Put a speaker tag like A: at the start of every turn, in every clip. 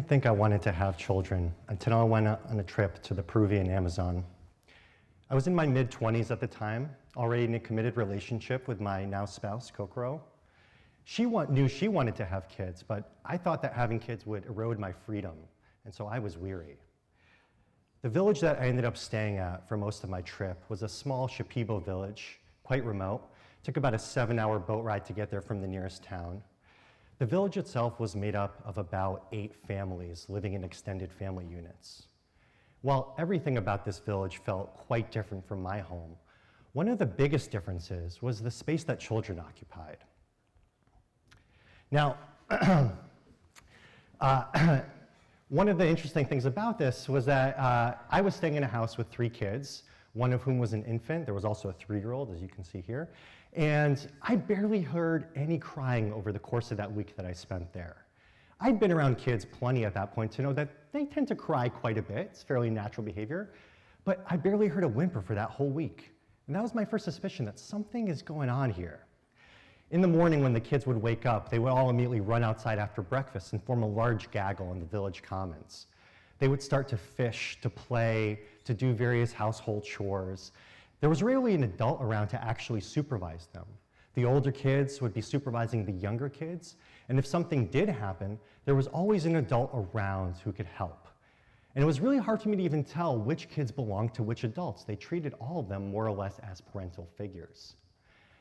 A: didn't think I wanted to have children until I went on a trip to the Peruvian Amazon. I was in my mid-20s at the time, already in a committed relationship with my now spouse, Kokoro. She knew she wanted to have kids, but I thought that having kids would erode my freedom, and so I was weary. The village that I ended up staying at for most of my trip was a small Shipibo village, quite remote. It took about a 7-hour boat ride to get there from the nearest town. The village itself was made up of about 8 families living in extended family units. While everything about this village felt quite different from my home, one of the biggest differences was the space that children occupied. Now, one of the interesting things about this was that I was staying in a house with 3 kids, one of whom was an infant. There was also a 3-year-old, as you can see here. And I barely heard any crying over the course of that week that I spent there. I'd been around kids plenty at that point to know that they tend to cry quite a bit. It's fairly natural behavior. But I barely heard a whimper for that whole week. And that was my first suspicion that something is going on here. In the morning when the kids would wake up, they would all immediately run outside after breakfast and form a large gaggle in the village commons. They would start to fish, to play, to do various household chores. There was rarely an adult around to actually supervise them. The older kids would be supervising the younger kids, and if something did happen, there was always an adult around who could help. And it was really hard for me to even tell which kids belonged to which adults. They treated all of them more or less as parental figures.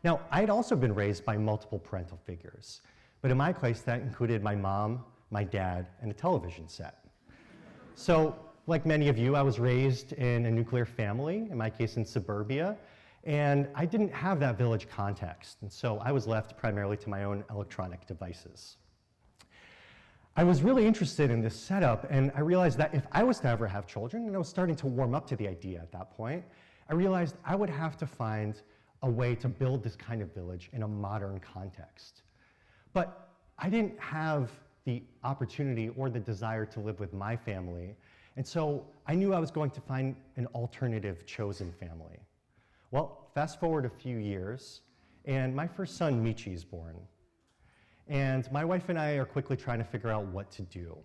A: Now, I had also been raised by multiple parental figures, but in my case, that included my mom, my dad, and a television set. So, like many of you, I was raised in a nuclear family, in my case in suburbia, and I didn't have that village context, and so I was left primarily to my own electronic devices. I was really interested in this setup, and I realized that if I was to ever have children, and I was starting to warm up to the idea at that point, I realized I would have to find a way to build this kind of village in a modern context. But I didn't have the opportunity or the desire to live with my family, and so I knew I was going to find an alternative chosen family. Well, fast forward a few years, and my first son, Michi, is born. And my wife and I are quickly trying to figure out what to do.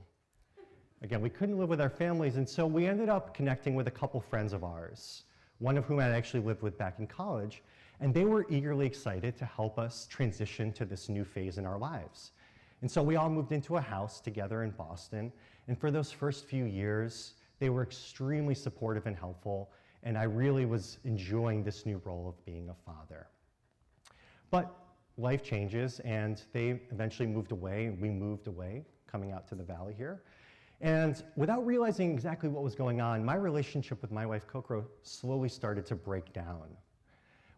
A: Again, we couldn't live with our families, and so we ended up connecting with a couple friends of ours, one of whom I actually lived with back in college, and they were eagerly excited to help us transition to this new phase in our lives. And so we all moved into a house together in Boston, and for those first few years, they were extremely supportive and helpful, and I really was enjoying this new role of being a father. But life changes, and they eventually moved away, and we moved away, coming out to the valley here. And without realizing exactly what was going on, my relationship with my wife, Kokoro, slowly started to break down.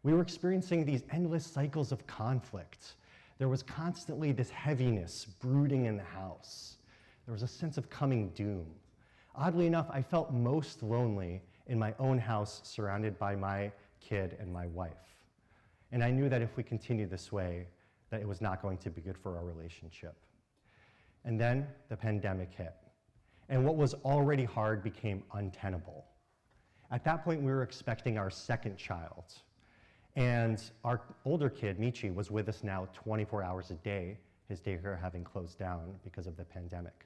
A: We were experiencing these endless cycles of conflict. There was constantly this heaviness brooding in the house. There was a sense of coming doom. Oddly enough, I felt most lonely in my own house surrounded by my kid and my wife. And I knew that if we continued this way, that it was not going to be good for our relationship. And then the pandemic hit. And what was already hard became untenable. At that point, we were expecting our second child. And our older kid, Michi, was with us now 24 hours a day, his daycare having closed down because of the pandemic.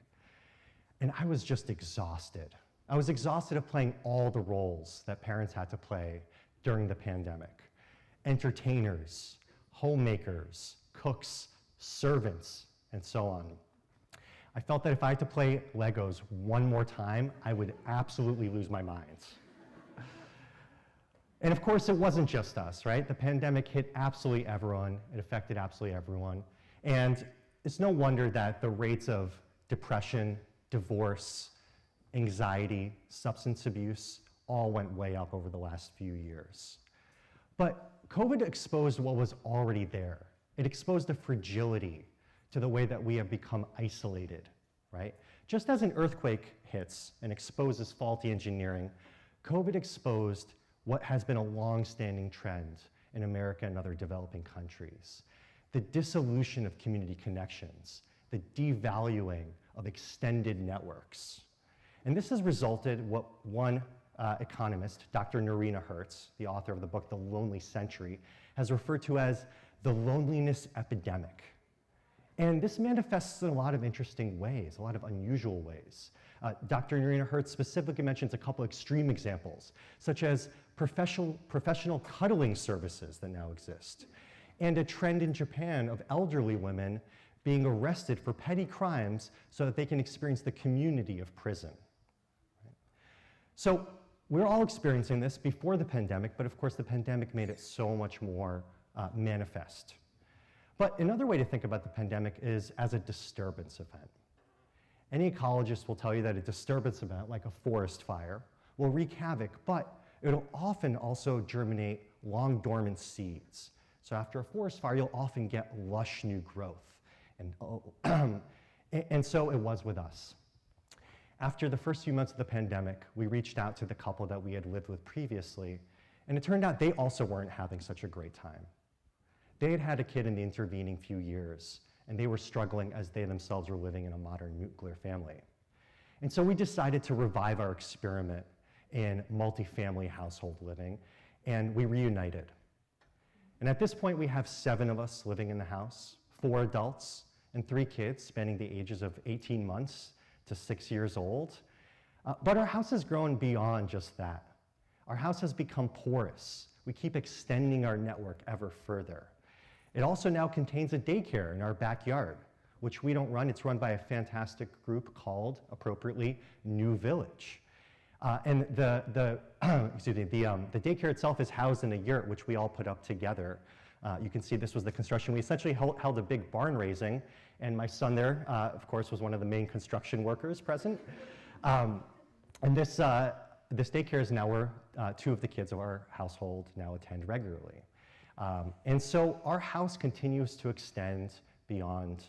A: And I was just exhausted. I was exhausted of playing all the roles that parents had to play during the pandemic. Entertainers, homemakers, cooks, servants, and so on. I felt that if I had to play Legos one more time, I would absolutely lose my mind. And of course, it wasn't just us, right? The pandemic hit absolutely everyone. It affected absolutely everyone. And it's no wonder that the rates of depression, divorce, anxiety, substance abuse all went way up over the last few years. But COVID exposed what was already there. It exposed the fragility to the way that we have become isolated, right? Just as an earthquake hits and exposes faulty engineering, COVID exposed what has been a long-standing trend in America and other developing countries. The dissolution of community connections, the devaluing of extended networks. And this has resulted what one economist, Dr. Norina Hertz, the author of the book, The Lonely Century, has referred to as the loneliness epidemic. And this manifests in a lot of interesting ways, a lot of unusual ways. Dr. Narina Hertz specifically mentions a couple extreme examples, such as professional cuddling services that now exist, and a trend in Japan of elderly women being arrested for petty crimes so that they can experience the community of prison. Right? So we're all experiencing this before the pandemic, but of course the pandemic made it so much more manifest. But another way to think about the pandemic is as a disturbance event. Any ecologist will tell you that a disturbance event, like a forest fire, will wreak havoc, but it'll often also germinate long dormant seeds. So after a forest fire, you'll often get lush new growth. And so it was with us. After the first few months of the pandemic, we reached out to the couple that we had lived with previously, and it turned out they also weren't having such a great time. They had had a kid in the intervening few years, and they were struggling as they themselves were living in a modern nuclear family. And so we decided to revive our experiment in multifamily household living, and we reunited. And at this point, we have 7 of us living in the house, 4 adults and 3 kids spanning the ages of 18 months to 6 years old. But our house has grown beyond just that. Our house has become porous. We keep extending our network ever further. It also now contains a daycare in our backyard, which we don't run. It's run by a fantastic group called, appropriately, New Village. And the daycare itself is housed in a yurt, which we all put up together. You can see this was the construction. We essentially held a big barn raising, and my son there, of course, was one of the main construction workers present. And this daycare is now where 2 of the kids of our household now attend regularly. And so our house continues to extend beyond.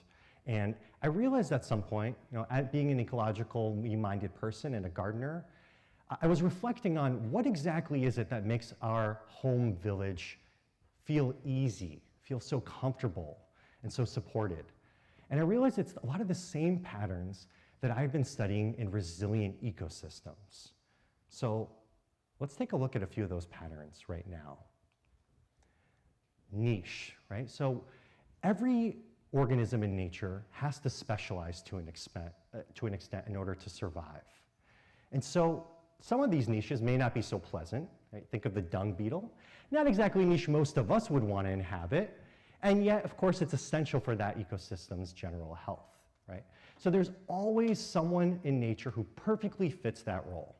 A: And I realized at some point, being an ecologically minded person and a gardener, I was reflecting on what exactly is it that makes our home village feel easy, feel so comfortable, and so supported. And I realized it's a lot of the same patterns that I've been studying in resilient ecosystems. So let's take a look at a few of those patterns right now. Niche, right? So every organism in nature has to specialize to an extent in order to survive. And so some of these niches may not be so pleasant. Right? Think of the dung beetle. Not exactly a niche most of us would want to inhabit, and yet, of course, it's essential for that ecosystem's general health, right? So there's always someone in nature who perfectly fits that role.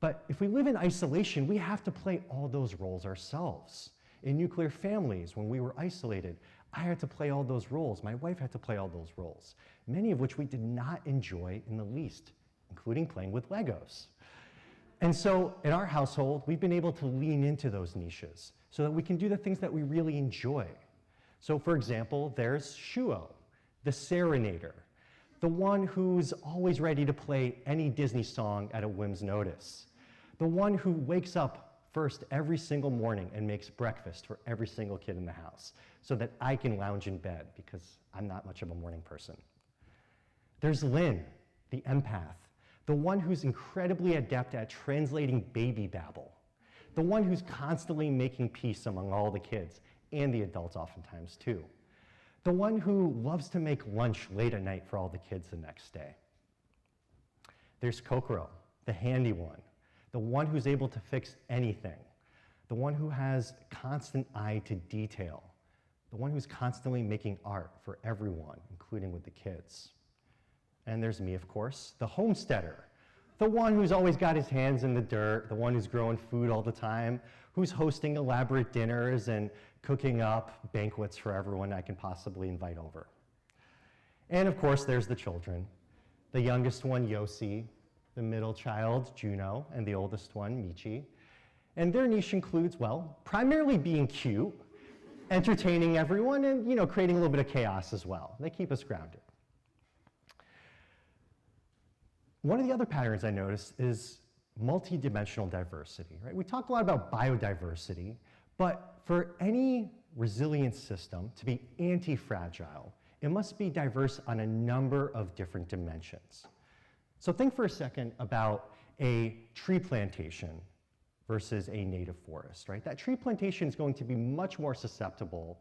A: But if we live in isolation, we have to play all those roles ourselves. In nuclear families, when we were isolated, I had to play all those roles. My wife had to play all those roles, many of which we did not enjoy in the least, including playing with Legos. And so in our household, we've been able to lean into those niches so that we can do the things that we really enjoy. So for example, there's Shuo, the serenader, the one who's always ready to play any Disney song at a whim's notice, the one who wakes up first every single morning and makes breakfast for every single kid in the house so that I can lounge in bed because I'm not much of a morning person. There's Lynn, the empath, the one who's incredibly adept at translating baby babble, the one who's constantly making peace among all the kids and the adults oftentimes too, the one who loves to make lunch late at night for all the kids the next day. There's Kokoro, the handy one who's able to fix anything, the one who has constant eye to detail, the one who's constantly making art for everyone, including with the kids. And there's me, of course, the homesteader, the one who's always got his hands in the dirt, the one who's growing food all the time, who's hosting elaborate dinners and cooking up banquets for everyone I can possibly invite over. And of course, there's the children, the youngest one, Yossi, the middle child, Juno, and the oldest one, Michi. And their niche includes, well, primarily being cute, entertaining everyone, and creating a little bit of chaos as well. They keep us grounded. One of the other patterns I noticed is multidimensional diversity, right? We talked a lot about biodiversity, but for any resilient system to be anti-fragile, it must be diverse on a number of different dimensions. So think for a second about a tree plantation versus a native forest, right? That tree plantation is going to be much more susceptible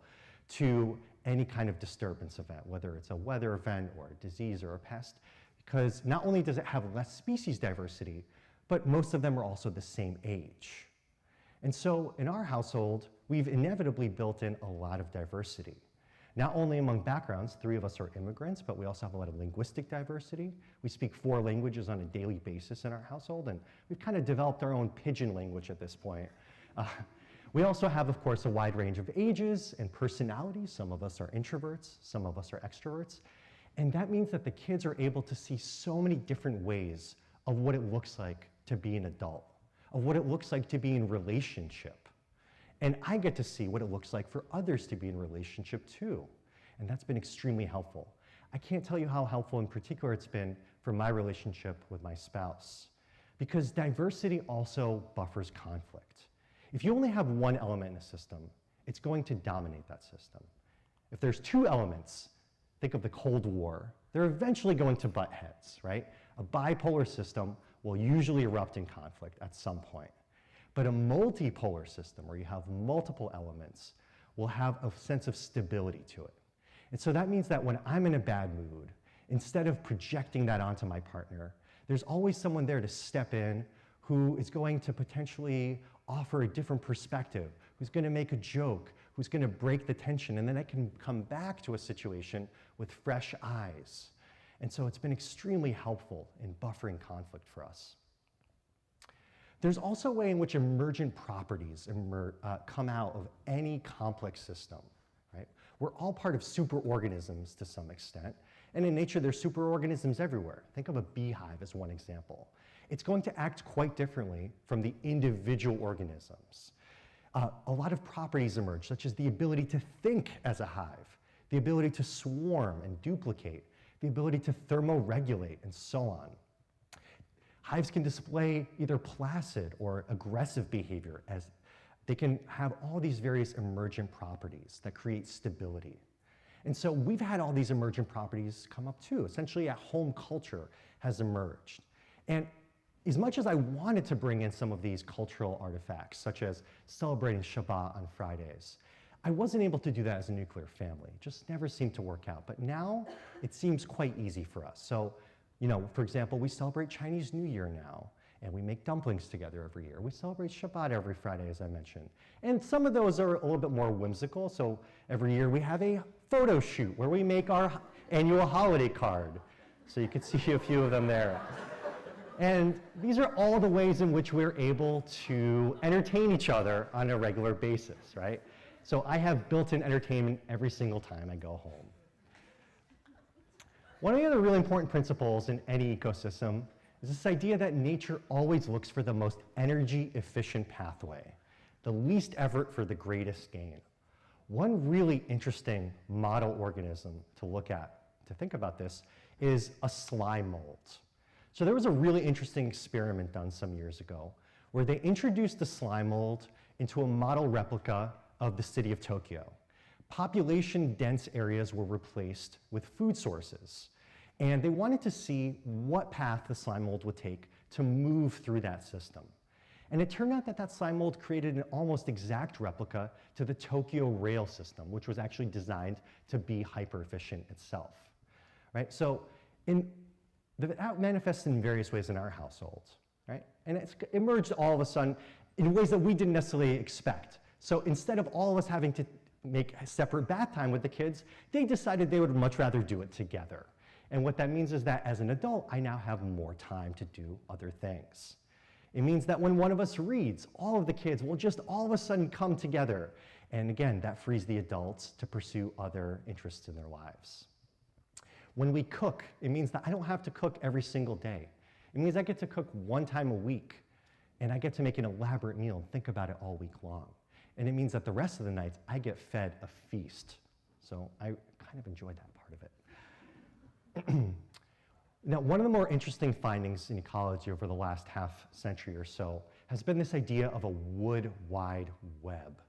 A: to any kind of disturbance event, whether it's a weather event or a disease or a pest, because not only does it have less species diversity, but most of them are also the same age. And so in our household, we've inevitably built in a lot of diversity. Not only among backgrounds, 3 of us are immigrants, but we also have a lot of linguistic diversity. We speak 4 languages on a daily basis in our household, and we've kind of developed our own pidgin language at this point. We also have, of course, a wide range of ages and personalities. Some of us are introverts, some of us are extroverts. And that means that the kids are able to see so many different ways of what it looks like to be an adult, of what it looks like to be in relationship. And I get to see what it looks like for others to be in relationship too. And that's been extremely helpful. I can't tell you how helpful in particular it's been for my relationship with my spouse, because diversity also buffers conflict. If you only have one element in a system, it's going to dominate that system. If there's 2 elements, think of the Cold War, they're eventually going to butt heads, right? A bipolar system will usually erupt in conflict at some point. But a multipolar system, where you have multiple elements, will have a sense of stability to it. And so that means that when I'm in a bad mood, instead of projecting that onto my partner, there's always someone there to step in who is going to potentially offer a different perspective, who's going to make a joke, who's going to break the tension, and then I can come back to a situation with fresh eyes. And so it's been extremely helpful in buffering conflict for us. There's also a way in which emergent properties come out of any complex system, right? We're all part of superorganisms to some extent, and in nature there's superorganisms everywhere. Think of a beehive as one example. It's going to act quite differently from the individual organisms. A lot of properties emerge, such as the ability to think as a hive, the ability to swarm and duplicate, the ability to thermoregulate, and so on. Hives can display either placid or aggressive behavior, as they can have all these various emergent properties that create stability. And so we've had all these emergent properties come up too. Essentially, a home culture has emerged. And as much as I wanted to bring in some of these cultural artifacts, such as celebrating Shabbat on Fridays, I wasn't able to do that as a nuclear family. It just never seemed to work out. But now it seems quite easy for us. So, for example, we celebrate Chinese New Year now, and we make dumplings together every year. We celebrate Shabbat every Friday, as I mentioned. And some of those are a little bit more whimsical. So every year we have a photo shoot where we make our annual holiday card. So you can see a few of them there. And these are all the ways in which we're able to entertain each other on a regular basis, right? So I have built-in entertainment every single time I go home. One of the other really important principles in any ecosystem is this idea that nature always looks for the most energy-efficient pathway, the least effort for the greatest gain. One really interesting model organism to look at, to think about this, is a slime mold. So there was a really interesting experiment done some years ago where they introduced the slime mold into a model replica of the city of Tokyo. Population-dense areas were replaced with food sources, and they wanted to see what path the slime mold would take to move through that system. And it turned out that that slime mold created an almost exact replica to the Tokyo rail system, which was actually designed to be hyper-efficient itself, right? So that manifests in various ways in our households, right? And it's emerged all of a sudden in ways that we didn't necessarily expect. So instead of all of us having to make a separate bath time with the kids, they decided they would much rather do it together. And what that means is that as an adult, I now have more time to do other things. It means that when one of us reads, all of the kids will just all of a sudden come together. And again, that frees the adults to pursue other interests in their lives. When we cook, it means that I don't have to cook every single day. It means I get to cook one time a week, and I get to make an elaborate meal and think about it all week long. And it means that the rest of the nights, I get fed a feast. So I kind of enjoyed that part of it. Now, one of the more interesting findings in ecology over the last half century or so has been this idea of a wood wide web,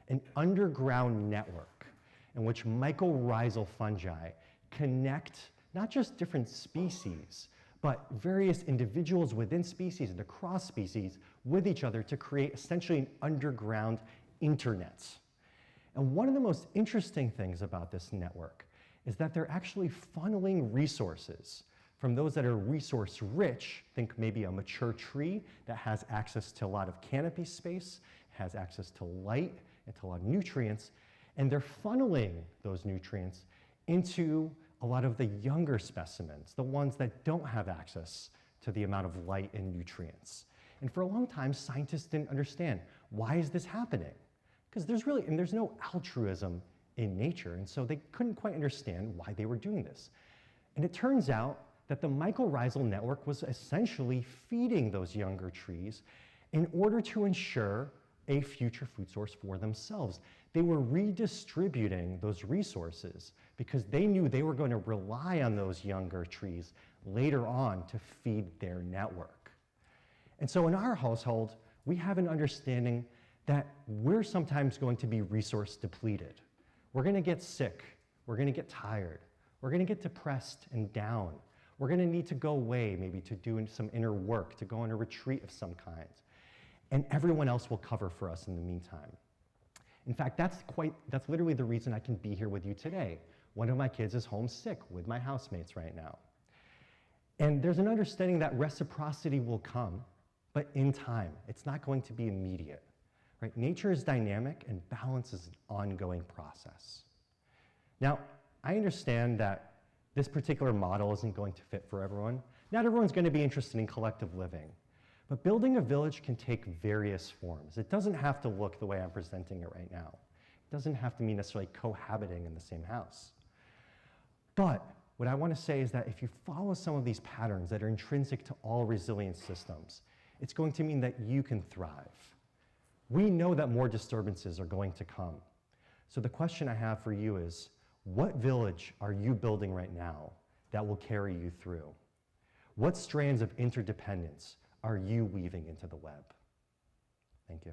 A: an underground network in which mycorrhizal fungi connect not just different species, but various individuals within species and across species with each other to create essentially an underground internet. And one of the most interesting things about this network is that they're actually funneling resources from those that are resource rich, think maybe a mature tree that has access to a lot of canopy space, has access to light and to a lot of nutrients, and they're funneling those nutrients into a lot of the younger specimens, the ones that don't have access to the amount of light and nutrients. And for a long time, scientists didn't understand, why is this happening? Because there's no altruism in nature, and so they couldn't quite understand why they were doing this. And it turns out that the mycorrhizal network was essentially feeding those younger trees in order to ensure a future food source for themselves. They were redistributing those resources because they knew they were going to rely on those younger trees later on to feed their network. And so in our household, we have an understanding that we're sometimes going to be resource depleted. We're going to get sick. We're going to get tired. We're going to get depressed and down. We're going to need to go away, maybe to do some inner work, to go on a retreat of some kind. And everyone else will cover for us in the meantime. In fact, that's literally the reason I can be here with you today. One of my kids is homesick with my housemates right now. And there's an understanding that reciprocity will come, but in time. It's not going to be immediate. Right? Nature is dynamic and balance is an ongoing process. Now, I understand that this particular model isn't going to fit for everyone. Not everyone's going to be interested in collective living. But building a village can take various forms. It doesn't have to look the way I'm presenting it right now. It doesn't have to mean necessarily cohabiting in the same house. But what I want to say is that if you follow some of these patterns that are intrinsic to all resilient systems, it's going to mean that you can thrive. We know that more disturbances are going to come. So the question I have for you is, what village are you building right now that will carry you through? What strands of interdependence are you weaving into the web? Thank you.